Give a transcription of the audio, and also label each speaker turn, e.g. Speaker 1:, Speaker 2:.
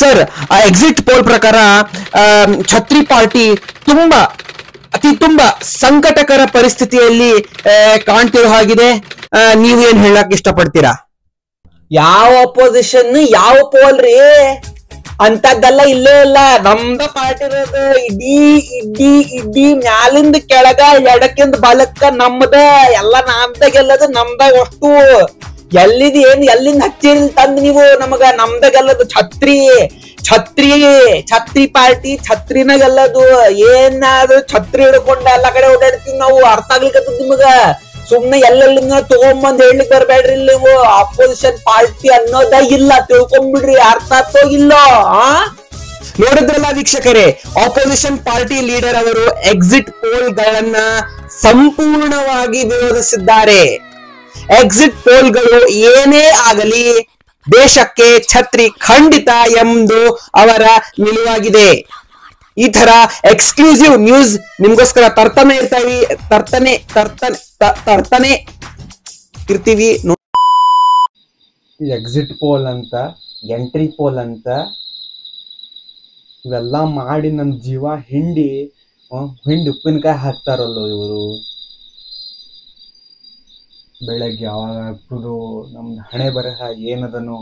Speaker 1: Sir, exit poll ಪ್ರಕಾರ ಛತ್ರಿ party ತುಂಬಾ ಸಂಕಟಕರ ಪರಿಸ್ಥಿತಿಯಲ್ಲಿ ಕಾಣ್ತಿರೋ ಹಾಗಿದೆ. ನೀವು ಏನ್ ಹೇಳಕ್ ಇಷ್ಟಪಡ್ತೀರಾ?
Speaker 2: ಯಾವ ಅಪೋಸಿಷನ್ ಯಾವ ಪೋಲ್ ರೀ ಅಂತದ್ದೆಲ್ಲ ಇಲ್ಲೇ ಇಲ್ಲ. ನಮ್ದ ಪಾರ್ಟಿ ಇರೋದು ಇಡೀ ಇಡೀ ಇಡೀ ಮ್ಯಾಲಿಂದ ಕೆಳಗ ಎಡಕ್ಕಿಂದ ಬಲಕ್ಕ ನಮ್ದ ಎಲ್ಲ ನಮ್ದ ಗೆಲ್ಲದು ನಮ್ದ. ಅಷ್ಟು ಎಲ್ಲಿದ್ ಏನ್ ಎಲ್ಲಿಂದ ಹಚ್ಚಿಲ್ ತಂದ್ ನೀವು ನಮಗ ನಮ್ದ ಗೆಲ್ಲದು ಛತ್ರಿ ಛತ್ರಿ ಛತ್ರಿ ಪಾರ್ಟಿ ಛತ್ರಿನ ಗೆಲ್ಲದು. ಏನಾದ್ರು ಛತ್ರಿ ಹಿಡ್ಕೊಂಡ ಎಲ್ಲಾ ಕಡೆ ಓಡಾಡ್ತೀವಿ ನಾವು. ಅರ್ಥ ಆಗ್ಲಿಕ್ಕತ್ತದ ನಿಮಗ? ಸುಮ್ನೆ ಎಲ್ಲೆಲ್ಲಿಂದ ತಗೊಂಬಂದ್ ಹೇಳ್ಲಿಕ್ ಬರ್ಬೇಡ್ರಿ. ನೀವು ಅಪೋಸಿಷನ್ ಪಾರ್ಟಿ ಅನ್ನೋದ ಇಲ್ಲ, ತಿಳ್ಕೊಂಡ್ಬಿಡ್ರಿ. ಅರ್ಥ ಆಗ್ತೋಗಿಲ್ಲ.
Speaker 1: ನೋಡಿದ್ರಲ್ಲ ವೀಕ್ಷಕರೇ, ಆಪೋಸಿಷನ್ ಪಾರ್ಟಿ ಲೀಡರ್ ಅವರು ಎಕ್ಸಿಟ್ ಪೋಲ್ ಗಳನ್ನ ಸಂಪೂರ್ಣವಾಗಿ ವಿರೋಧಿಸಿದ್ದಾರೆ. ಎಕ್ಸಿಟ್ ಪೋಲ್ಗಳು ಏನೇ ಆಗಲಿ ದೇಶಕ್ಕೆ ಛತ್ರಿ ಖಂಡಿತ ಎಂದು ಅವರ ನಿಲುವಾಗಿದೆ. ಈ ತರ ಎಕ್ಸ್ಕ್ಲೂಸಿವ್ ನ್ಯೂಸ್ ನಿಮ್ಗೋಸ್ಕರ ತರ್ತಾನೆ ಇರ್ತೀವಿ.
Speaker 3: ಎಕ್ಸಿಟ್ ಪೋಲ್ ಅಂತ, ಎಂಟ್ರಿ ಪೋಲ್ ಅಂತ ಇವೆಲ್ಲ ಮಾಡಿ ನಮ್ ಜೀವ ಹಿಂಡಿ ಉಪ್ಪಿನಕಾಯಿ ಹಾಕ್ತಾರಲ್ಲೋ ಇವರು. ಬೆಳಗ್ಗೆ ಯಾವಾಗ ಆಗ್ತದೋ, ನಮ್ದು ಹಣೆ ಬರಹ ಏನದನೋ